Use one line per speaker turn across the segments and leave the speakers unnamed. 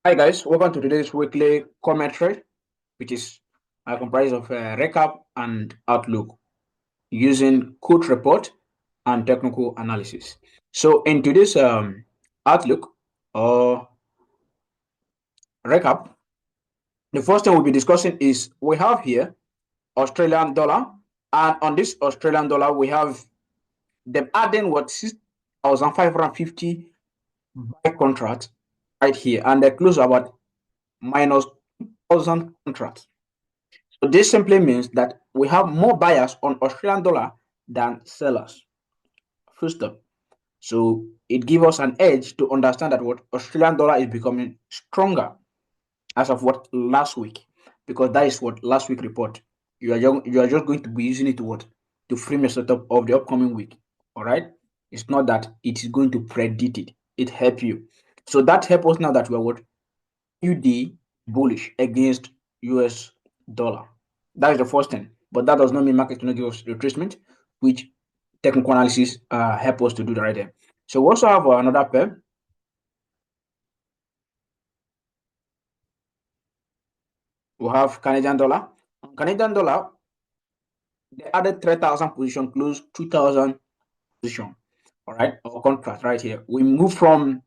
Hi guys, welcome to today's weekly commentary, which is comprised of recap and outlook using code report and technical analysis. So in today's outlook or recap, the first thing we'll be discussing is we have here Australian dollar, and on this Australian dollar we have them adding what 6,550 buy contracts right here, and they close about minus 2,000 contracts. So this simply means that we have more buyers on Australian dollar than sellers. Full stop. So it gives us an edge to understand that what Australian dollar is becoming stronger as of what last week, because that is what last week report. You are just going to be using it to what to frame your setup of the upcoming week. All right. It's not that it is going to predict it. It help you. So that help us now that we are what UD bullish against US dollar. That is the first thing. But that does not mean market will not give us retracement, which technical analysis help us to do right there. So we also have another pair. We have Canadian dollar. Canadian dollar, they added 3,000 position, close 2,000 position. All right, our contract right here. We move from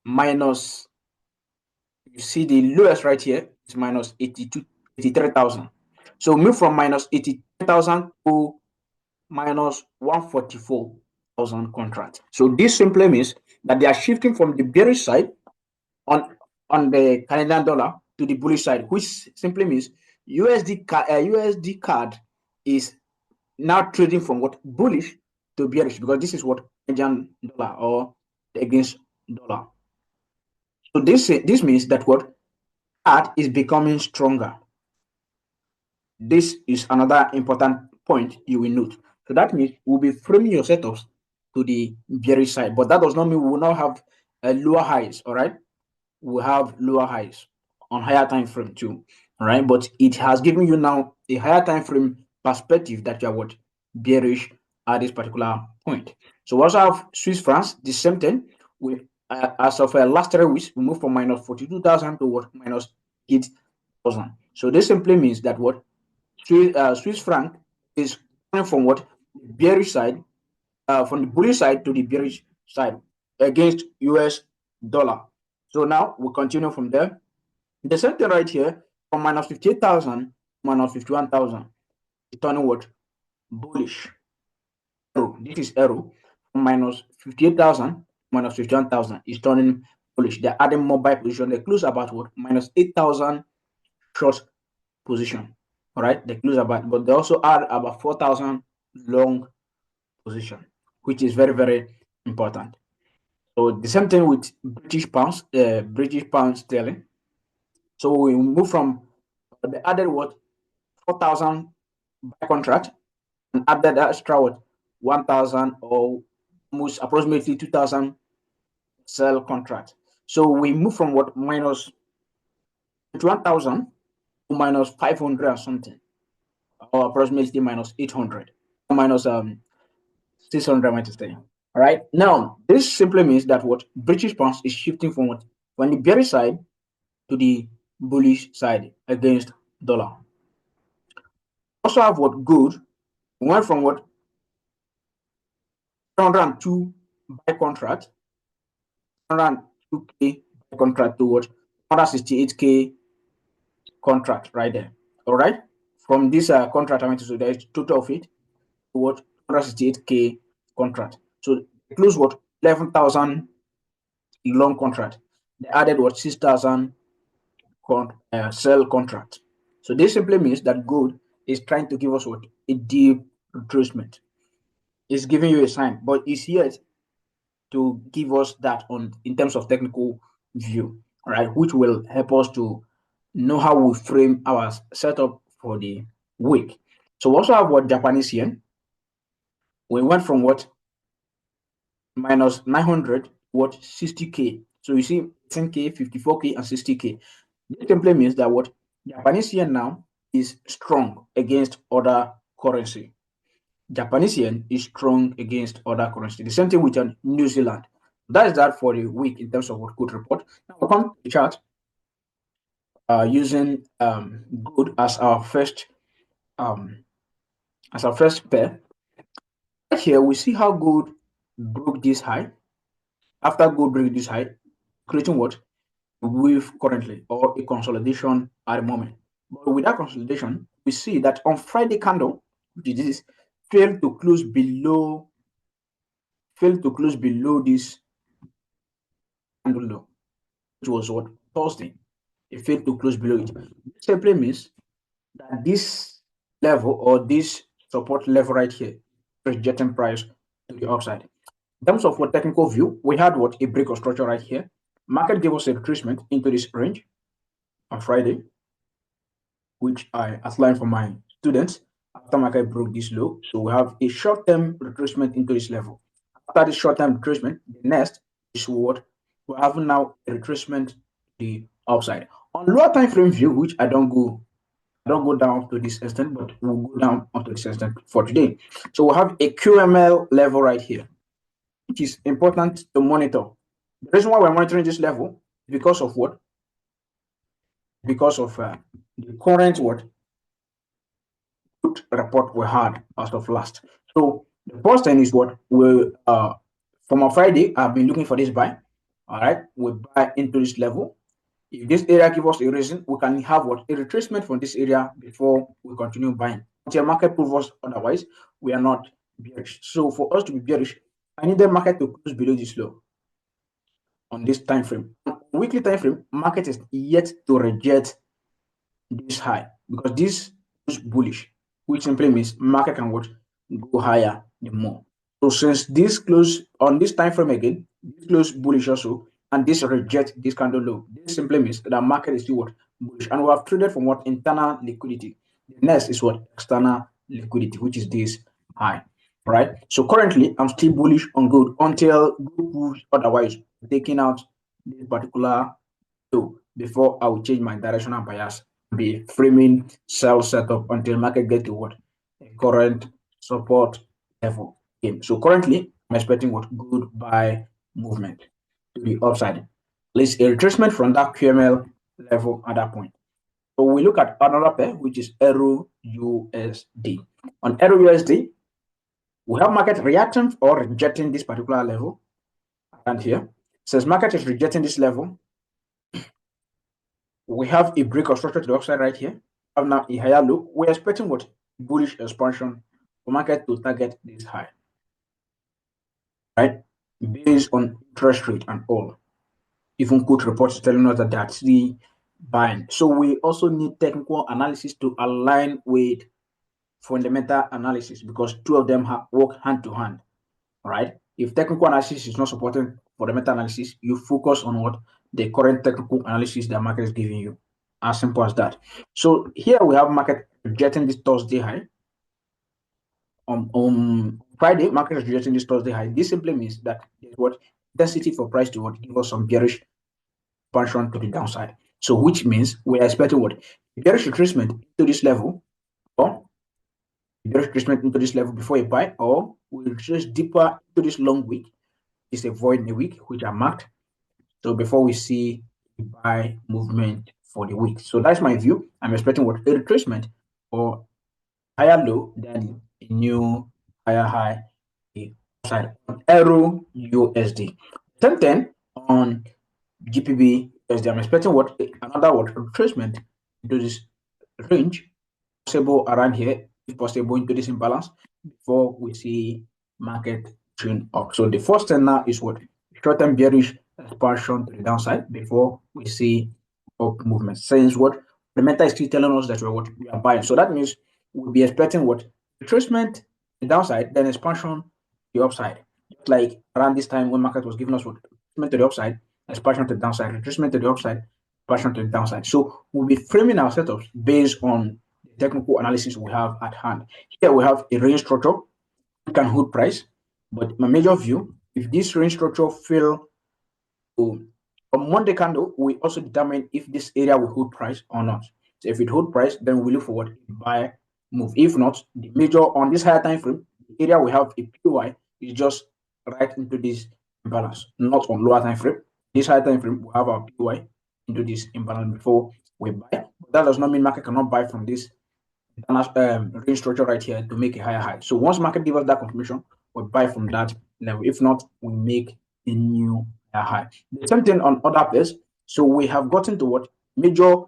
minus, you see the lowest right here is minus 83,000. So we move from minus 83,000 to minus 144,000 contracts. So this simply means that they are shifting from the bearish side on the Canadian dollar to the bullish side, which simply means USD card is now trading from what bullish to bearish, because this is what Canadian dollar or against dollar. So this means that what card is becoming stronger. This is another important point you will note. So that means we'll be framing your setups to the bearish side, but that does not mean we will not have lower highs. All right, we have lower highs on higher time frame too. All right, but it has given you now a higher time frame perspective that you are what bearish at this particular point. So we also have Swiss francs, the same thing. We as of last 3 weeks, we moved from minus 42,000 to what minus 8,000. So this simply means that what Swiss franc is coming from what bearish side, from the bullish side to the bearish side against US dollar. So now we continue from there. The same thing right here from minus 58,000 minus 51,000 is turning what bullish. Arrow. This is arrow from minus 58,000 minus 51,000 is turning bullish. They're adding more buy position. They close about what minus 8,000 short position. All right, they close about, but they also add about 4,000 long position, which is very, very important. So the same thing with British pound sterling. So we move from the added what 4,000 buy contract and added extra what 1,000 or almost approximately 2,000 sell contract. So we move from what minus 1,000 to minus 500 or something, or approximately minus 800, minus 600 might stay. All right. Now, this simply means that what British pounds is shifting from what from the bearish side to the bullish side against dollar. Also have what gold went from what 102 buy contract, 102K buy contract to what 168K contract right there. All right. From this contract, I mean, so there is total of it to what 168K contract. So close what 11,000 long contract. They added what 6,000 sell contract. So this simply means that gold is trying to give us what a deep retracement. It's giving you a sign, but it's yet to give us that on in terms of technical view, right? Which will help us to know how we frame our setup for the week. So we also have what Japanese yen. We went from what minus 900 what 60K. So you see 10K, 54K, and 60K. This simply means that what Japanese yen now is strong against other currency. Japanese yen is strong against other currency. The same thing with New Zealand. That is that for the week in terms of what good report. Now we'll come to the chart using good um, as our first pair. Here we see how gold broke this high. After gold break this high, creating what? A wave currently, or a consolidation at the moment. But with that consolidation, we see that on Friday candle, which is this, failed to close below this candle low, which was what? Thursday. It failed to close below it. This simply means that this level or this support level right here is rejecting price to the upside. In terms of what technical view, we had what? A break of structure right here. Market gave us a retracement into this range on Friday, which I outlined for my students after market broke this low. So we have a short-term retracement into this level. After this short-term retracement, the next is what? We're having now a retracement to the upside. On lower time frame view, which I don't go down to this extent, but we'll go down onto this extent for today. So we'll have a QML level right here, which is important to monitor. The reason why we're monitoring this level is because of what? Because of the current what? Good report we had as of last. So the first thing is what we from a Friday, I've been looking for this buy. All right, we buy into this level. If this area gives us a reason, we can have what? A retracement from this area before we continue buying. Until market proves us otherwise, we are not bearish. So for us to be bearish, I need the market to close below this low on this time frame. On weekly time frame, market is yet to reject this high because this is bullish, which simply means market can what? Go higher the more. So since this close on this time frame again, this close bullish also, and this reject this candle low, this simply means that the market is still what? Bullish. And we have traded from what? Internal liquidity. The next is what? External liquidity, which is this high. Right. So currently I'm still bullish on gold until gold proves otherwise, taking out this particular low before I will change my directional bias, be framing sell setup until market get to what? A current support level. Okay. So currently I'm expecting what? Good buy movement to the upside. Let's a retracement from that QML level at that point. So we look at another pair, which is Euro USD. On Euro USD, we have market reacting or rejecting this particular level. And here, since market is rejecting this level, we have a break of structure to the upside right here. We have now a higher low. We're expecting what? Bullish expansion for market to target this high, right? Based on interest rate and all. Even good reports telling us that they are actually buying. So we also need technical analysis to align with fundamental analysis because two of them work hand to hand, right? If technical analysis is not supporting fundamental analysis, you focus on what the current technical analysis the market is giving you. As simple as that. So here we have market rejecting this Thursday high. On Friday, market is rejecting this Thursday high. This simply means that there's what intensity for price to what give us some bearish expansion to the downside. So which means we are expecting what? Bearish retracement to this level, or bearish retracement into this level before a buy, or we retrace deeper into this long week. It's a void in the week, which are marked. So before we see a buy movement for the week. So that's my view. I'm expecting what? A retracement or higher low than a new higher high outside on Euro USD. Same thing on GPB USD. I'm expecting what? Another what? Retracement into this range, possible around here, if possible into this imbalance before we see market turn up. So the first thing now is what? Short-term bearish expansion to the downside before we see up movement. Since what? The meta is still telling us that we are buying. So that means we'll be expecting what? Retracement to the downside, then expansion to the upside. Just like around this time when market was giving us what? Retracement to the upside, expansion to the downside, retracement to the upside, expansion to the downside. So we'll be framing our setups based on the technical analysis we have at hand. Here we have a range structure. We can hold price, but my major view, if this range structure fail to on Monday candle, we also determine if this area will hold price or not. So if it hold price, then we look for what? Buy move. If not, the major on this higher time frame, the area we have a PY is just right into this imbalance, not on lower time frame. This higher time frame, we have our PY into this imbalance before we buy. But that does not mean market cannot buy from this range structure right here to make a higher high. So once market gives us that confirmation, we buy from that level. If not, we make a new high. The same thing on other pairs. So we have gotten to what major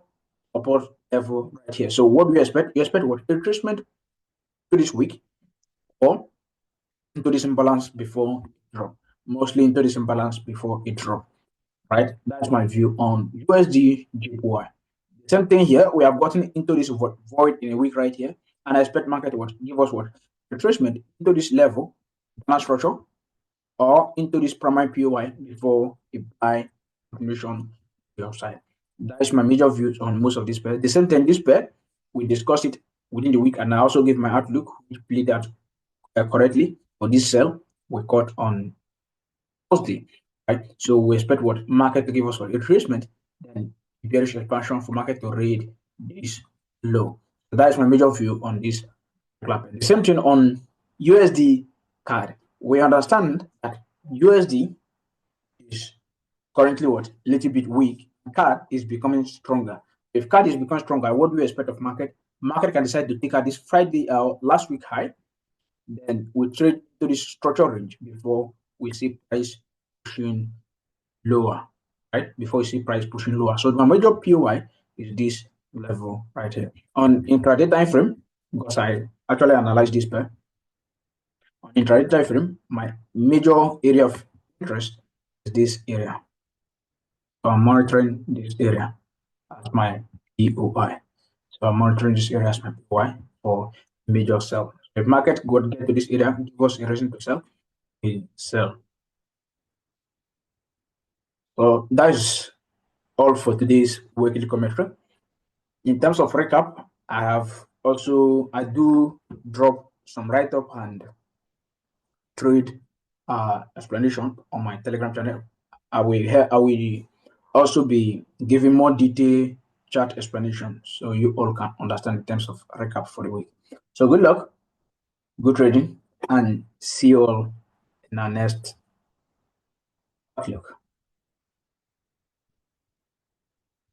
support level right here. So what do you expect? You expect what retracement to this week or into this imbalance before it drop. Mostly into this imbalance before it drop. Right? That's my view on USD JPY. Same thing here. We have gotten into this void in a week right here, and I expect market to give us what retracement into this level, balance structure, or into this primary POI before a buy continuation the upside. That is my major views on most of this pair. The same thing, this pair, we discussed it within the week, and I also gave my outlook, which played out correctly for this sell we caught on Thursday. Right? So we expect what market to give us for retracement, then bearish expansion for market to raid this low. So that is my major view on this clap. The same thing on USD CAD. We understand that USD is currently what a little bit weak. CAD is becoming stronger. If CAD is becoming stronger, what do we expect of market? Market can decide to take out this Friday last week high, then we trade to this structure range before we see price pushing lower, right? Before we see price pushing lower. So my major POI is this level right here. On intraday time frame, because I actually analyzed this pair. On intraday time frame, my major area of interest is this area. So I'm monitoring this area as my POI. So I'm monitoring this area as my POI for major sell. If market would get to this area, give us a reason to sell, we sell. So that is all for today's weekly commentary. In terms of recap, I do drop some write-up and trade explanation on my Telegram channel. I will also be giving more detailed chart explanation so you all can understand in terms of recap for the week. So good luck, good trading, and see you all in our next outlook.